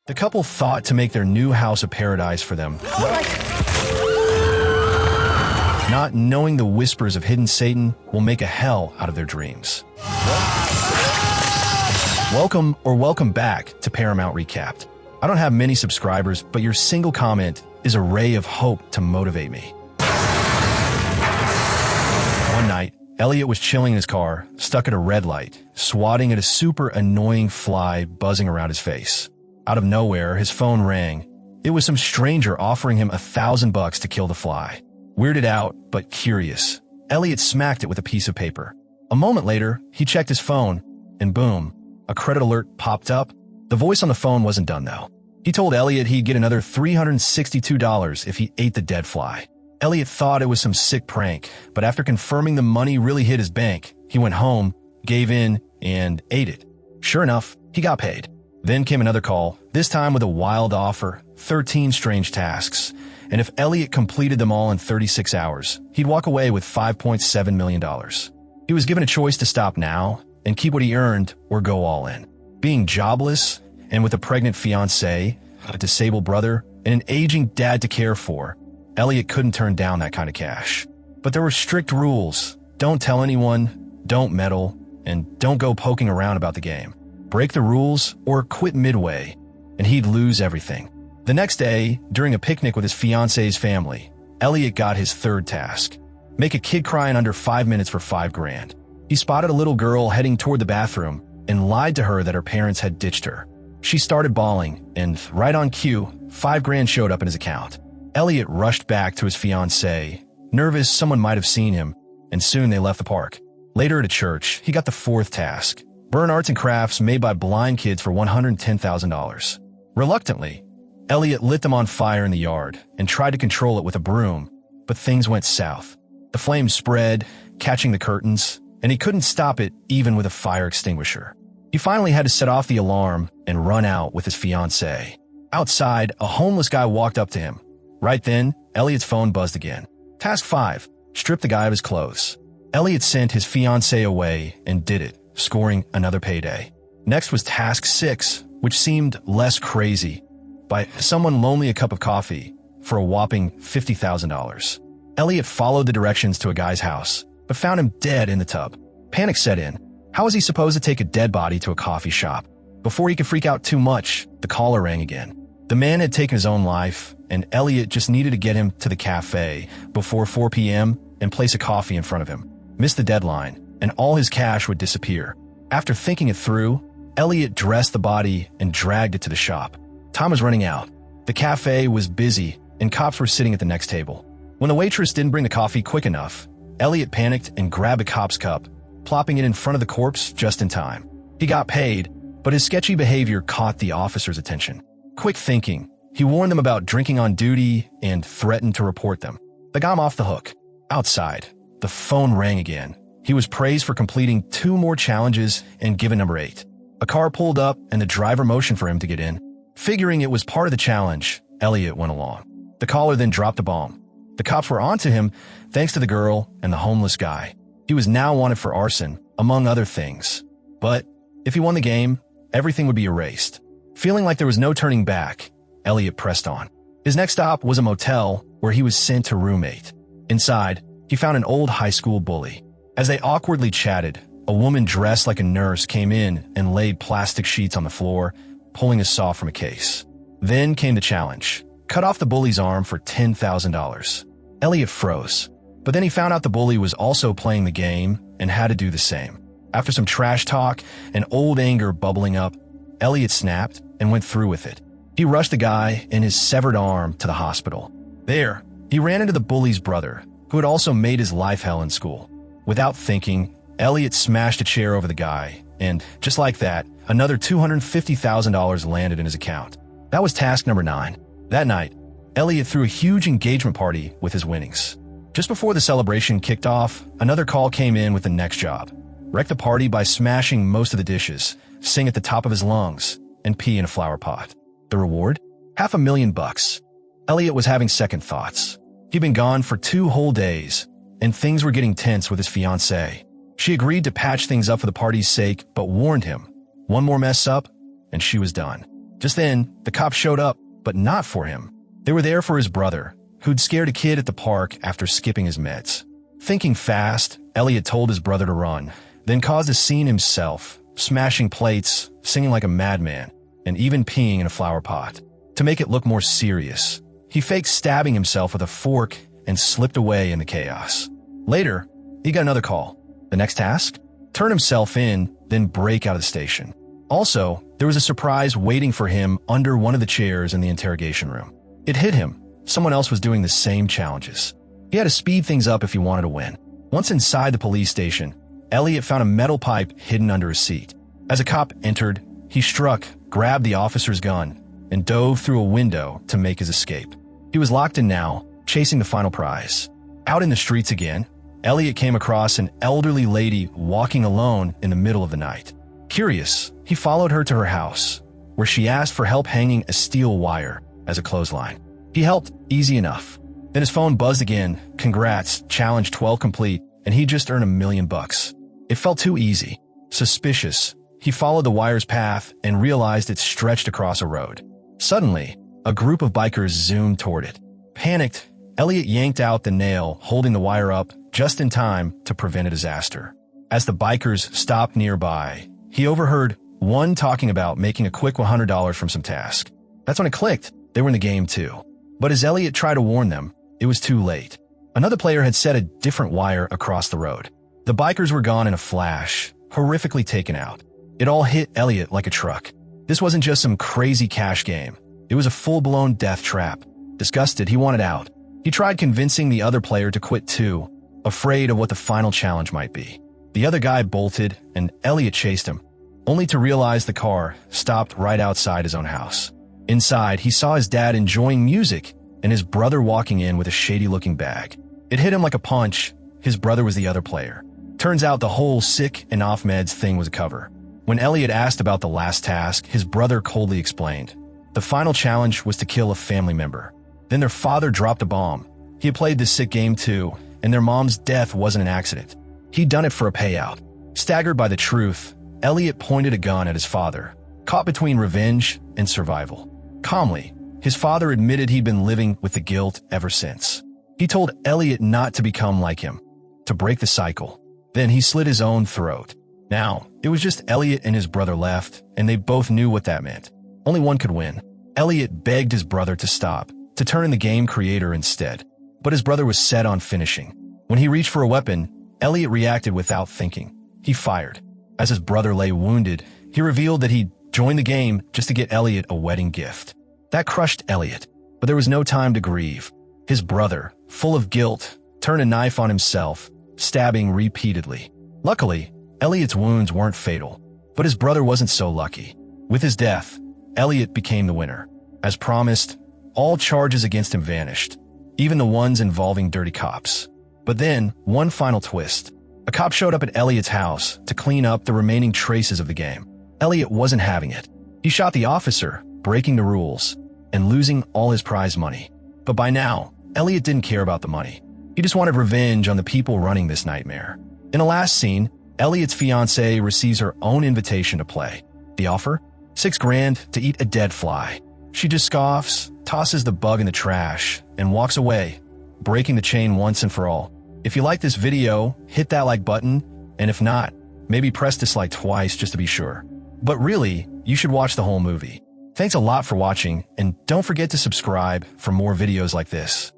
The couple thought to make their new house a paradise for them, not knowing the whispers of hidden Satan will make a hell out of their dreams. Welcome back to Paramount Recapped. I don't have many subscribers, but your single comment is a ray of hope to motivate me. One night, Elliot was chilling in his car, stuck at a red light, swatting at a super annoying fly buzzing around his face. Out of nowhere, his phone rang. It was some stranger offering him $1,000 to kill the fly. Weirded out, but curious, Elliot smacked it with a piece of paper. A moment later, he checked his phone, and boom, a credit alert popped up. The voice on the phone wasn't done though. He told Elliot he'd get another $362 if he ate the dead fly. Elliot thought it was some sick prank, but after confirming the money really hit his bank, he went home, gave in, and ate it. Sure enough, he got paid. Then came another call, this time with a wild offer, 13 strange tasks, and if Elliot completed them all in 36 hours, he'd walk away with $5.7 million. He was given a choice to stop now and keep what he earned or go all in. Being jobless and with a pregnant fiancée, a disabled brother, and an aging dad to care for, Elliot couldn't turn down that kind of cash. But there were strict rules. Don't tell anyone, don't meddle, and don't go poking around about the game. Break the rules or quit midway, and he'd lose everything. The next day, during a picnic with his fiancée's family, Elliot got his third task. Make a kid cry in under 5 minutes for $5 grand. He spotted a little girl heading toward the bathroom and lied to her that her parents had ditched her. She started bawling, and right on cue, $5 grand showed up in his account. Elliot rushed back to his fiancée, nervous someone might have seen him, and soon they left the park. Later at a church, he got the fourth task. Burn arts and crafts made by blind kids for $110,000. Reluctantly, Elliot lit them on fire in the yard and tried to control it with a broom, but things went south. The flames spread, catching the curtains, and he couldn't stop it even with a fire extinguisher. He finally had to set off the alarm and run out with his fiancée. Outside, a homeless guy walked up to him. Right then, Elliot's phone buzzed again. Task 5, strip the guy of his clothes. Elliot sent his fiancée away and did it, scoring another payday. Next was task 6, which seemed less crazy. Buy someone lonely a cup of coffee for a whopping $50,000. Elliot followed the directions to a guy's house, but found him dead in the tub. Panic set in. How was he supposed to take a dead body to a coffee shop? Before he could freak out too much, the caller rang again. The man had taken his own life, and Elliot just needed to get him to the cafe before 4 p.m. and place a coffee in front of him. Missed the deadline, and all his cash would disappear. After thinking it through, Elliot dressed the body and dragged it to the shop. Time was running out. The cafe was busy, and cops were sitting at the next table. When the waitress didn't bring the coffee quick enough, Elliot panicked and grabbed a cop's cup, plopping it in front of the corpse just in time. He got paid, but his sketchy behavior caught the officer's attention. Quick thinking, he warned them about drinking on duty and threatened to report them. They got him off the hook. Outside, the phone rang again. He was praised for completing 2 more challenges and given number 8. A car pulled up and the driver motioned for him to get in. Figuring it was part of the challenge, Elliot went along. The caller then dropped the bomb. The cops were onto him thanks to the girl and the homeless guy. He was now wanted for arson, among other things. But if he won the game, everything would be erased. Feeling like there was no turning back, Elliot pressed on. His next stop was a motel where he was sent to roommate. Inside, he found an old high school bully. As they awkwardly chatted, a woman dressed like a nurse came in and laid plastic sheets on the floor, pulling a saw from a case. Then came the challenge. Cut off the bully's arm for $10,000. Elliot froze, but then he found out the bully was also playing the game and had to do the same. After some trash talk and old anger bubbling up, Elliot snapped and went through with it. He rushed the guy and his severed arm to the hospital. There, he ran into the bully's brother, who had also made his life hell in school. Without thinking, Elliot smashed a chair over the guy, and just like that, another $250,000 landed in his account. That was task number 9. That night, Elliot threw a huge engagement party with his winnings. Just before the celebration kicked off, another call came in with the next job. Wreck the party by smashing most of the dishes, sing at the top of his lungs, and pee in a flower pot. The reward? $500,000. Elliot was having second thoughts. He'd been gone for 2 whole days, and things were getting tense with his fiancée. She agreed to patch things up for the party's sake, but warned him, one more mess up, and she was done. Just then, the cops showed up, but not for him. They were there for his brother, who'd scared a kid at the park after skipping his meds. Thinking fast, Elliot told his brother to run, then caused a scene himself, smashing plates, singing like a madman, and even peeing in a flower pot. To make it look more serious, he faked stabbing himself with a fork and slipped away in the chaos. Later, he got another call. The next task? Turn himself in, then break out of the station. Also, there was a surprise waiting for him under one of the chairs in the interrogation room. It hit him. Someone else was doing the same challenges. He had to speed things up if he wanted to win. Once inside the police station, Elliot found a metal pipe hidden under his seat. As a cop entered, he struck, grabbed the officer's gun, and dove through a window to make his escape. He was locked in now, chasing the final prize. Out in the streets again, Elliot came across an elderly lady walking alone in the middle of the night. Curious, he followed her to her house, where she asked for help hanging a steel wire as a clothesline. He helped, easy enough. Then his phone buzzed again. Congrats, challenge 12 complete, and he just earned $1 million. It felt too easy. Suspicious, he followed the wire's path and realized it stretched across a road. Suddenly, a group of bikers zoomed toward it. Panicked, Elliot yanked out the nail, holding the wire up just in time to prevent a disaster. As the bikers stopped nearby, he overheard one talking about making a quick $100 from some task. That's when it clicked. They were in the game too. But as Elliot tried to warn them, it was too late. Another player had set a different wire across the road. The bikers were gone in a flash, horrifically taken out. It all hit Elliot like a truck. This wasn't just some crazy cash game. It was a full-blown death trap. Disgusted, he wanted out. He tried convincing the other player to quit too, afraid of what the final challenge might be. The other guy bolted, and Elliot chased him, only to realize the car stopped right outside his own house. Inside, he saw his dad enjoying music and his brother walking in with a shady-looking bag. It hit him like a punch. His brother was the other player. Turns out the whole sick and off meds thing was a cover. When Elliot asked about the last task, his brother coldly explained. The final challenge was to kill a family member. Then their father dropped a bomb. He had played this sick game too, and their mom's death wasn't an accident. He'd done it for a payout. Staggered by the truth, Elliot pointed a gun at his father, caught between revenge and survival. Calmly, his father admitted he'd been living with the guilt ever since. He told Elliot not to become like him, to break the cycle. Then he slit his own throat. Now, it was just Elliot and his brother left, and they both knew what that meant. Only one could win. Elliot begged his brother to stop, to turn in the game creator instead. But his brother was set on finishing. When he reached for a weapon, Elliot reacted without thinking. He fired. As his brother lay wounded, he revealed that he'd joined the game just to get Elliot a wedding gift. That crushed Elliot, but there was no time to grieve. His brother, full of guilt, turned a knife on himself, stabbing repeatedly. Luckily, Elliot's wounds weren't fatal, but his brother wasn't so lucky. With his death, Elliot became the winner. As promised, all charges against him vanished, even the ones involving dirty cops. But then, one final twist. A cop showed up at Elliot's house to clean up the remaining traces of the game. Elliot wasn't having it. He shot the officer, breaking the rules, and losing all his prize money. But by now, Elliot didn't care about the money. He just wanted revenge on the people running this nightmare. In the last scene, Elliot's fiancée receives her own invitation to play. The offer? $6,000 to eat a dead fly. She just scoffs, tosses the bug in the trash, and walks away, breaking the chain once and for all. If you like this video, hit that like button, and if not, maybe press dislike twice just to be sure. But really, you should watch the whole movie. Thanks a lot for watching, and don't forget to subscribe for more videos like this.